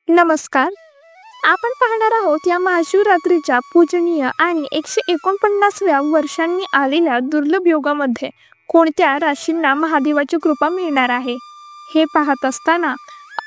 नमस्कार. आपण पाहणार आहोत या महाशिवरात्रीच्या पूजनीय आणि 149व्या वर्षांनी आलेल्या दुर्लभ योगामध्ये कोणत्या राशींना महादेवाची कृपा मिळणार आहे हे पाहत असताना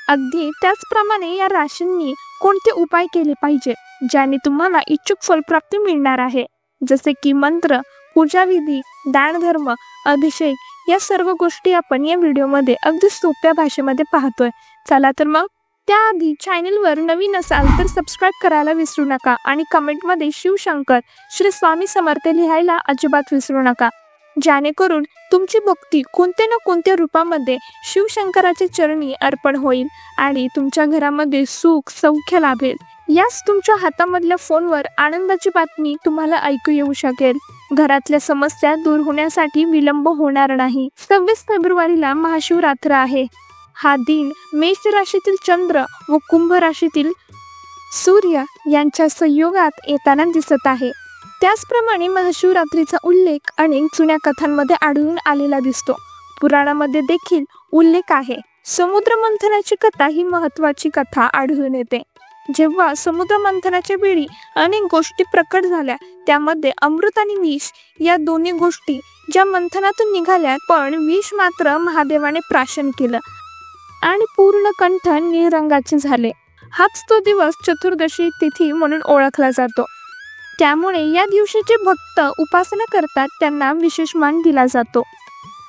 अगदी त्याचप्रमाणे या राशींनी कोणते उपाय केले पाहिजे ज्याने तुम्हाला इच्छुक फलप्राप्ती मिळणार आहे, जसे की मंत्र, पूजाविधी, दानधर्म, अभिषेक या सर्व गोष्टी आपण या व्हिडिओमध्ये अगदी सोप्या भाषेमध्ये पाहतोय. चला तर मग त्याआधी चॅनलवर नवीन असाल तर सबस्क्राईब करायला विसरू नका आणि कमेंटमध्ये शिवशंकर श्री स्वामी समर्थ लिहायला अजिबात विसरू नका, जेणेकरून तुमची भक्ती कोणत्या ना कोणत्या रूपामध्ये शिवशंकराच्या चरणी अर्पण होईल आणि तुमच्या घरामध्ये सुख सौख्य लाभेल. याच तुमच्या हातामधल्या फोनवर आनंदाची बातमी तुम्हाला ऐकू येऊ शकेल. घरातल्या समस्या दूर होण्यासाठी विलंब होणार नाही. 26 फेब्रुवारीला महाशिवरात्र आहे. हा दिन मेष राशीतील चंद्र व कुंभ राशीतील सूर्य यांच्या संयोगात येताना दिसत आहे. त्याचप्रमाणे महाशिवरात्रीचा उल्लेख अनेक जुन्या कथांमध्ये आढळून आलेला दिसतो. पुराणामध्ये देखील उल्लेख आहे. समुद्र मंथनाची कथा ही महत्वाची कथा आढळून येते. जेव्हा समुद्र मंथनाच्या वेळी अनेक गोष्टी प्रकट झाल्या, त्यामध्ये अमृत आणि विष या दोन्ही गोष्टी ज्या मंथनातून निघाल्या, पण विष मात्र महादेवाने प्राशन केलं आणि पूर्ण कंठ निळ रंगाचे झाले. हाच तो दिवस चतुर्दशी तिथी म्हणून ओळखला जातो. त्यामुळे या दिवशी जे भक्त उपासना करतात त्यांना विशेष मान दिला जातो.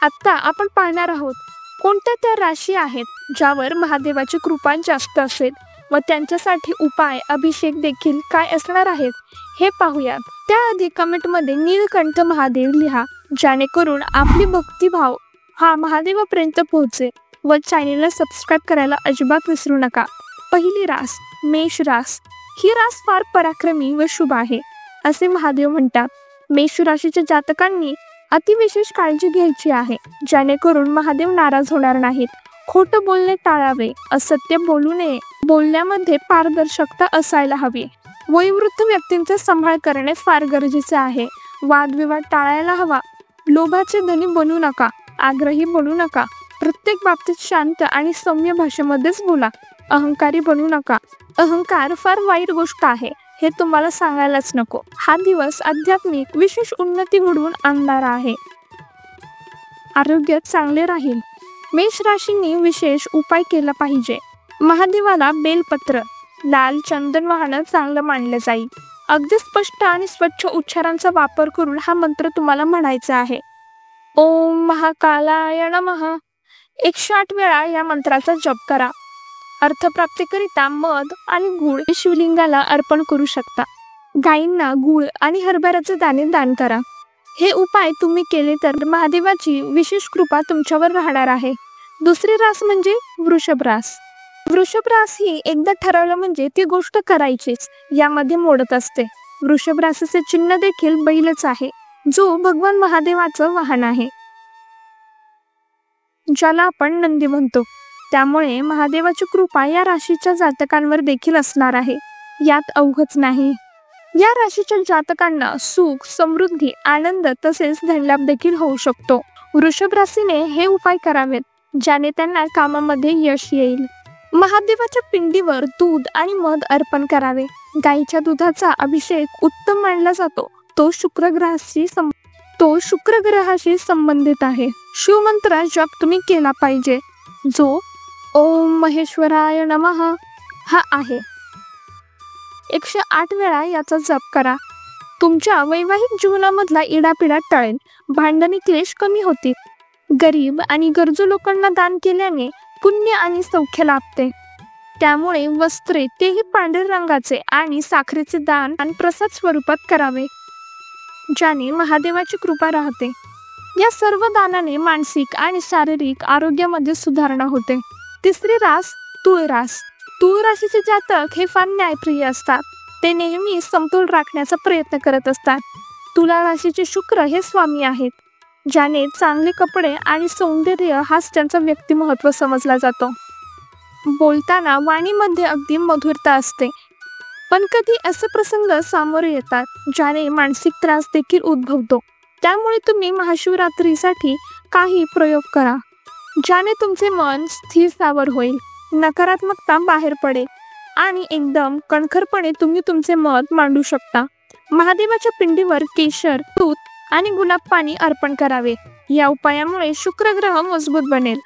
आता आपण पाहणार आहोत कोणत्या त्या राशी आहेत ज्यावर महादेवाची कृपा जास्त असेल व त्यांच्यासाठी उपाय, अभिषेक देखील काय असणार आहेत हे पाहूयात. त्याआधी कमेंटमध्ये नीलकंठ महादेव लिहा, जेणेकरून आपली भक्तिभाव हा महादेवापर्यंत पोहोचेल. व चॅनलला सबस्क्राईब करायला अजिबात विसरू नका. पहिली रास मेष रास. ही रास फार पराक्रमी व शुभ आहे असे महादेव म्हणतात. मेष राशीच्या जातकांनी अतिविशेष काळजी घ्यायची आहे, जेणेकरून महादेव नाराज होणार नाहीत. खोटं बोलणे टाळावे, असत्य बोलू नये, बोलण्यामध्ये पारदर्शकता असायला हवी. वयोवृद्ध व्यक्तींचा सांभाळ करणे फार गरजेचे आहे. वादविवाद टाळायला हवा. लोभाचे धनी बनू नका, आग्रही बनू नका. प्रत्येक बाबतीत शांत आणि सौम्य भाषेमध्येच बोला. अहंकारी बनू नका. अहंकार फार वाईट गोष्ट आहे हे तुम्हाला सांगायलाच नको. हा दिवस आध्यात्मिक विशेष उन्नती घडवून आणणारा आहे. आरोग्य चांगले राहील. मेष राशींनी विशेष उपाय केला पाहिजे. महादेवाला बेलपत्र, लाल चंदन वाहनं चांगलं मानलं जाईल. अगदी स्पष्ट आणि स्वच्छ उच्चारांचा वापर करून हा मंत्र तुम्हाला म्हणायचा आहे. ओम महाकालाय नमः. 108 वेळा या मंत्राचा जप करा. अर्थप्राप्तीकरिता मध आणि गूळ शिवलिंगाला अर्पण करू शकता. गायींना गूळ आणि हरभऱ्याचे दाणे दान करा. हे उपाय तुम्ही केले तर महादेवाची विशेष कृपा तुमच्यावर राहणार आहे. दुसरी रास म्हणजे वृषभ रास. वृषभ रास ही एकदा ठरवलं म्हणजे ती गोष्ट करायचीच, यामध्ये मोडत असते. वृषभ राशीचे चिन्ह देखील बैलच आहे, जो भगवान महादेवाचं वाहन आहे, ज्याला आपण नंदी म्हणतो. त्यामुळे महादेवाची कृपा या राशीच्या जातकांवर देखील असणार आहे, यात अवघच नाही. या राशीच्या जातकांना सुख, समृद्धी, आनंद तसेच धनलाभ देखील होऊ शकतो. वृषभ राशीने हे उपाय करावेत ज्याने त्यांना कामामध्ये यश येईल. महादेवाच्या पिंडीवर दूध आणि मध अर्पण करावे. गाईच्या दुधाचा अभिषेक उत्तम मानला जातो. तो शुक्र ग्रहाशी संबंधित आहे. शिवमंत्र जप तुम्ही केला पाहिजे, जो ओम महेश्वराय नमः हा आहे. 108 वेळा याचा जप करा. तुमच्या वैवाहिक जीवनामधला इडापिडा टळेल. भांडणी क्लेश कमी होतील. गरीब आणि गरजू लोकांना दान केल्याने पुण्य आणि सौख्य लाभते. त्यामुळे वस्त्रे तेही पांढऱ्या रंगाचे आणि साखरेचे दान आणि प्रसाद स्वरूपात करावे, ज्याने महादेवाची कृपा राहते. या सर्व दानाने मानसिक आणि शारीरिक आरोग्यामध्ये सुधारणा होते. तिसरी रास तुळ रास. तुळ राशीचे जातक हे फार न्यायप्रिय असतात. ते नेहमी समतोल राखण्याचा प्रयत्न करत असतात. तुला राशीचे शुक्र हे स्वामी आहेत, ज्याने चांगले कपडे आणि सौंदर्य हाच त्यांचा व्यक्तिमत्व समजला जातो. बोलताना वाणीमध्ये अगदी मधुरता असते. पण कधी असे प्रसंग सामोरे येतात ज्याने मानसिक त्रास देखील उद्भवतो. त्यामुळे तुम्ही महाशिवरात्रीसाठी काही प्रयोग करा, ज्याने तुमचे मन स्थिर स्थावर होईल, नकारात्मकता बाहेर पडेल आणि एकदम कणखरपणे तुम्ही तुमचे मत मांडू शकता. महादेवाच्या पिंडीवर केशर, दूध आणि गुलाब पाणी अर्पण करावे. या उपायामुळे शुक्र ग्रह मजबूत बनेल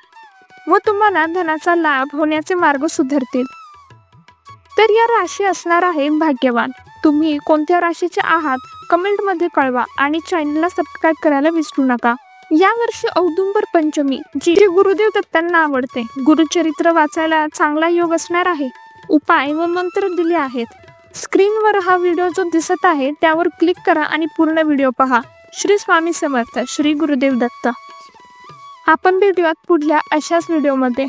व तुम्हाला धनाचा लाभ होण्याचे मार्ग सुधारतील. तर या राशी असणार आहे भाग्यवान. तुम्ही कोणत्या राशीचे आहात कमेंटमध्ये कळवा आणि चॅनलला सबस्क्राईब करायला विसरू नका. यावर्षी औदुंबर पंचमी जी गुरुदेव दत्तांना आवडते. गुरुचरित्र वाचायला चांगला योग असणार आहे. उपाय व मंत्र दिले आहेत. स्क्रीनवर हा व्हिडिओ जो दिसत आहे त्यावर क्लिक करा आणि पूर्ण व्हिडिओ पहा. श्री स्वामी समर्थ. श्री गुरुदेव दत्त. आपण भेटूयात पुढल्या अशाच व्हिडिओमध्ये.